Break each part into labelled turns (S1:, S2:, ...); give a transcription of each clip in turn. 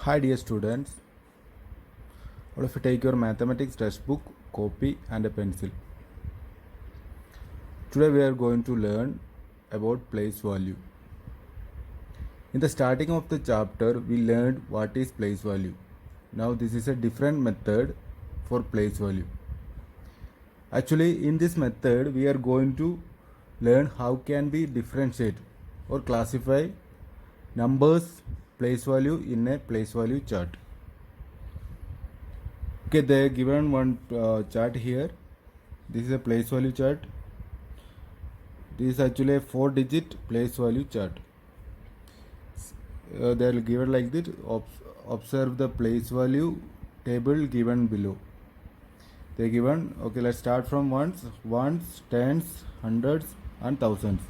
S1: Hi dear students, all of you take your mathematics textbook, copy and a pencil. Today we are going to learn about place value. In the starting of the chapter, we learned what is place value. Now this is a different method for place value. Actually, in this method, we are going to learn how can we differentiate or classify numbers place value in a place value chart. Okay, they given one chart here. This is a place value chart. This is actually a 4-digit place value chart. They are given like this. Observe the place value table given below. They given. Okay, let's start from ones, tens, hundreds, and thousands.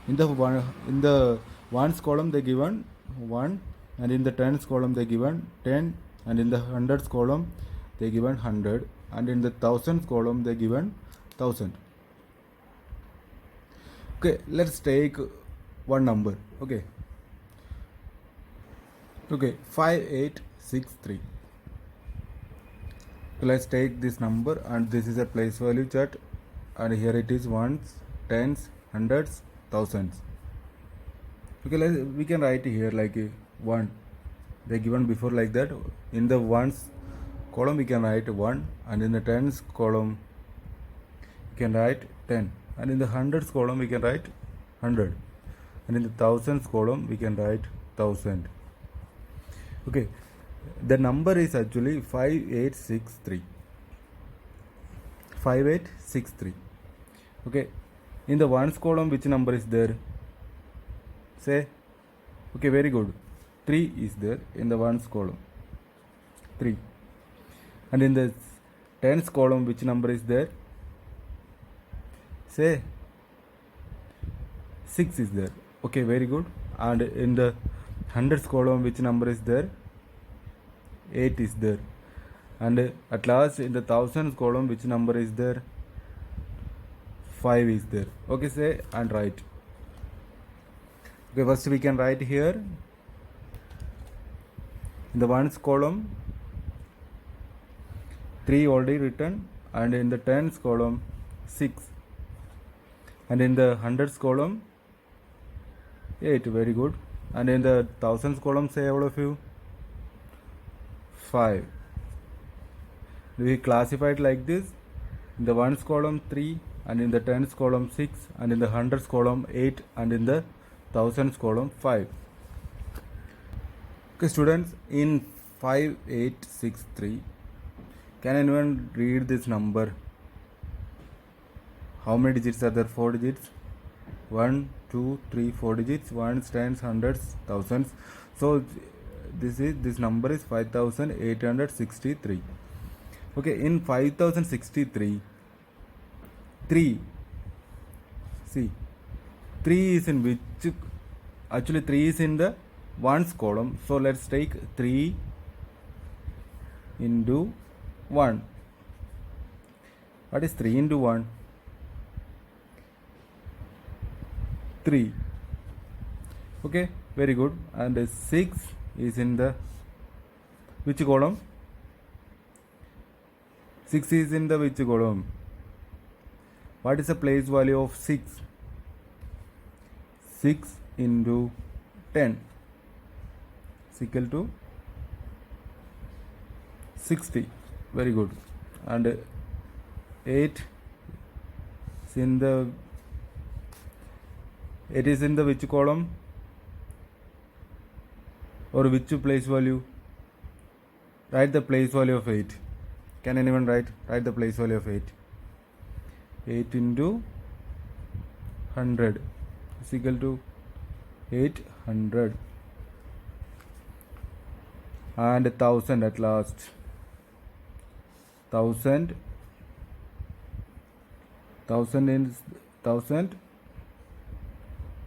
S1: In the ones column they given 1, and in the tens column they given 10, and in the hundreds column they given 100, and in the thousands column they given 1000. Okay, let's take one number. Okay, 5863. So let's take this number, and this is a place value chart, and here it is ones, tens, hundreds, thousands. Okay, we can write here like 1. They given before like that. In the ones column we can write 1, and in the tens column we can write 10, and in the hundreds column we can write 100, and in the thousands column we can write 1000. Okay, the number is actually 5863. 5863. Okay, in the ones column which number is there? Say. Okay, very good. 3 is there in the ones column. 3. And in the tens column which number is there? Say 6 is there. Okay, very good. And in the hundreds column which number is there? 8 is there. And at last in the thousands column which number is there? 5 is there. Okay, say and write. Okay, first we can write here in the ones column 3 already written, and in the tens column 6, and in the hundreds column 8. Very good. And in the thousands column, say all of you, 5. We classify it like this: in the ones column 3, and in the tens column 6, and in the hundreds column 8, and in the thousands column 5. Okay, students, in 5863, can anyone read this number? How many digits are there? 4 digits. 1, 2, 3, 4 digits. Ones, tens, hundreds, thousands. So this number is 5863. Okay, in 5063, 3. See, 3 is in which? Actually 3 is in the ones column. So let's take 3 into 1. What is 3 into 1? 3. Okay, very good. And 6 is in the which column? 6 is in the which column? What is the place value of 6? 6 into 10 is equal to 60. Very good. And 8 is in the which column or which place value? Write the place value of 8. Can anyone write the place value of 8? 8 into 100 is equal to 800. And 1000 at last. 1000 is 1000.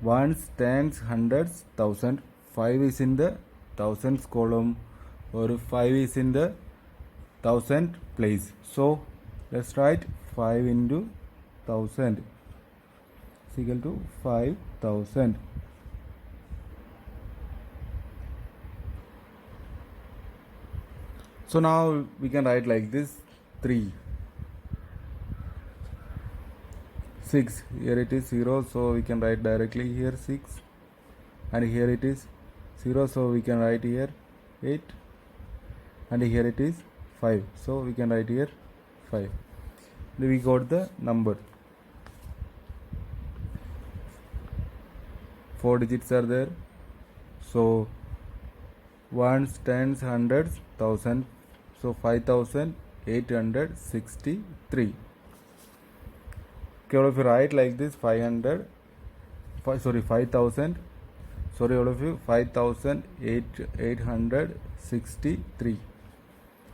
S1: Ones, tens, hundreds, 1000. 5 is in the thousands column, or 5 is in the 1000 place. So let's write 5 into 1000 is equal to 5000. So now we can write like this: 3, 6. Here it is 0, so we can write directly here 6, and here it is 0, so we can write here 8, and here it is 5, so we can write here 5. Then we got the number. 4 digits are there, so ones, tens, hundreds, thousand, so 5863. Okay, all of you write like this: 500, 5000, all of you, 5863.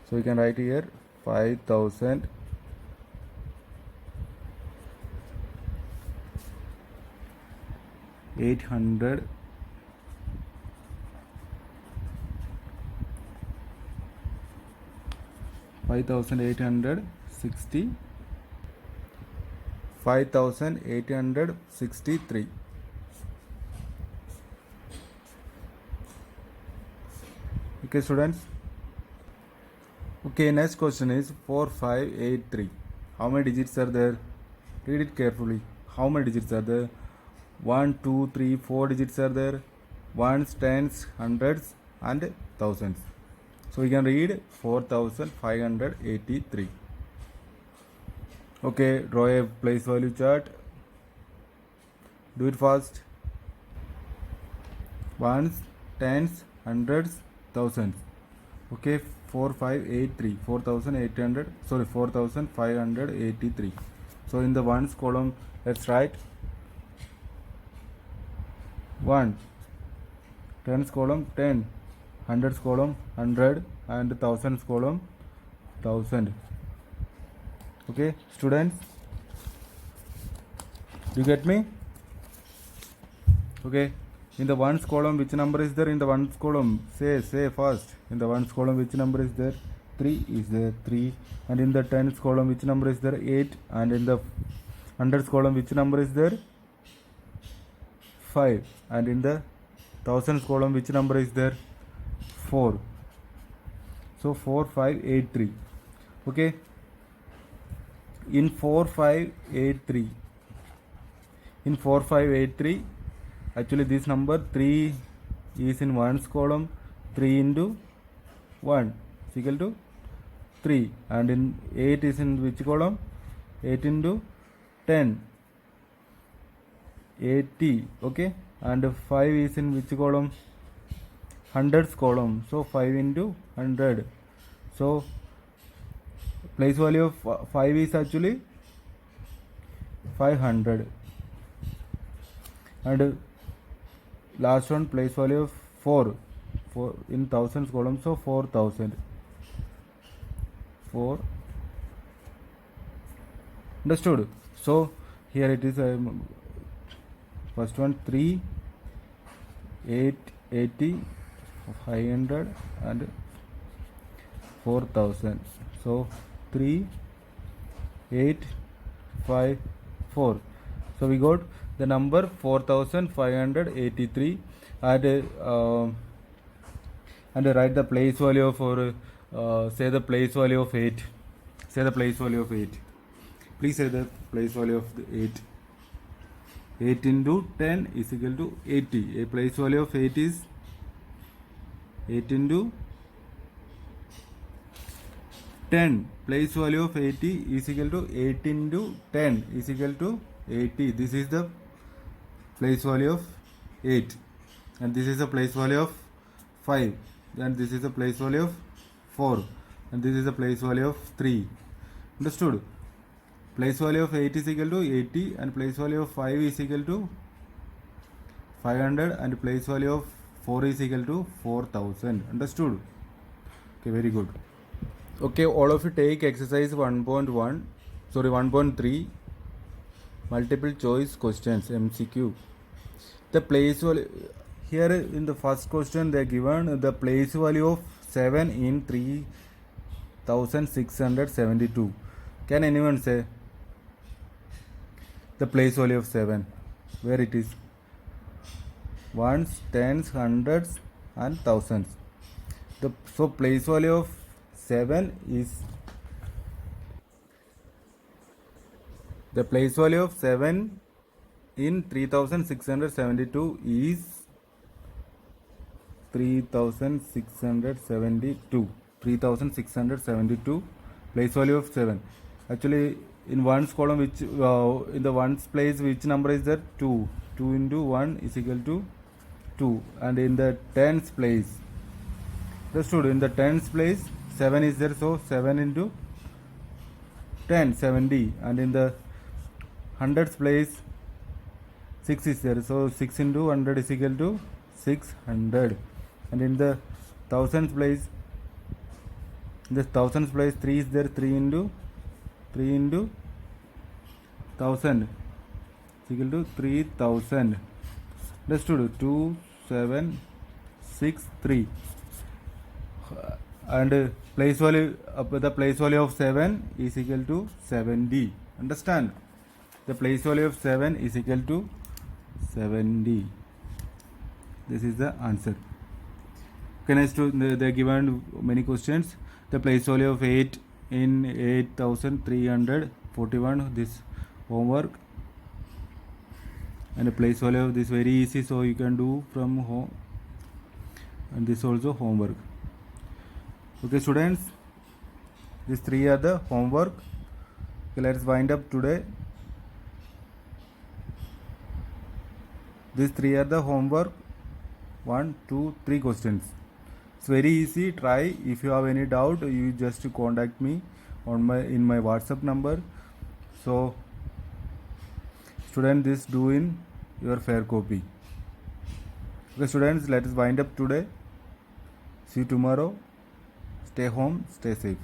S1: So we can write here 5000 800 5860 5863. Okay, students. Okay, next question is 4583. How many digits are there? Read it carefully. How many digits are there? 1, 2, 3, 4 digits are there. Ones, tens, hundreds, and thousands. So we can read 4583. Okay, draw a place value chart. Do it fast. Ones, tens, hundreds, thousands. Okay, 4583, 4583. So in the ones column, let's write 1, tens column 10, hundreds column 100, and thousands column 1000. Okay, students, do you get me? Okay, in the ones column, which number is there in the ones column? Say fast. In the ones column, which number is there? 3 is there, 3. And in the tens column, which number is there? 8. And in the hundreds column, which number is there? 5. And in the thousands column, which number is there? 4. So 4583. Okay, in 4583, actually this number 3 is in ones column. 3 into 1 is equal to 3, and in 8 is in which column? 8 into 10, 80. Okay, and 5 is in which column? Hundreds column, so 5 into 100. So place value of 5 is actually 500, and last one, place value of 4 in thousands column, so 4000. 4. Understood? So here it is, first one 3, 8, 80, 500, and 4000. So 3, 8, 5, 4. So we got the number 4583, and write the place value for say the place value of 8. Say the place value of 8. Please say the place value of the 8. 8 into 10 is equal to 80. A place value of 8 is 8 into 10. Place value of 80 is equal to 8 into 10 is equal to 80. This is the place value of 8, and this is the place value of 5, and this is the place value of 4, and this is the place value of 3. Understood? Place value of 8 is equal to 80, and place value of 5 is equal to 500, and place value of 4 is equal to 4000. Understood? Okay, very good. Okay, all of you take exercise 1.3, multiple choice questions, MCQ. The place value, here in the first question they are given the place value of 7 in 3672. Can anyone say the place value of 7? Where it is? Ones, tens, hundreds, and thousands. So place value of 7 is the place value of 7 in 3672 is 3672 place value of 7. Actually in ones column, which in the ones place, which number is there? 2 into 1 is equal to 2. And in the tens place, understood, in the tens place 7 is there, so 7 into 10, 70. And in the hundreds place 6 is there, so 6 into 100 is equal to 600. And in the thousands place, in the thousands place 3 is there, 3 into 1000 is equal to 3000. Understood? 2763. And place value, the place value of 7 is equal to 70. Understand? The place value of 7 is equal to 70. This is the answer. Okay, next they given many questions. The place value of 8 in 8341, this homework. And the place value of this very easy, so you can do from home. And this also homework. Okay students, these 3 are the homework. Okay, let's wind up today. These 3 are the homework. 1, 2, 3 questions. It's very easy. Try. If you have any doubt, you just contact me on in my WhatsApp number. So students, this do in your fair copy. Okay students, let us wind up today. See you tomorrow. Stay home, stay safe.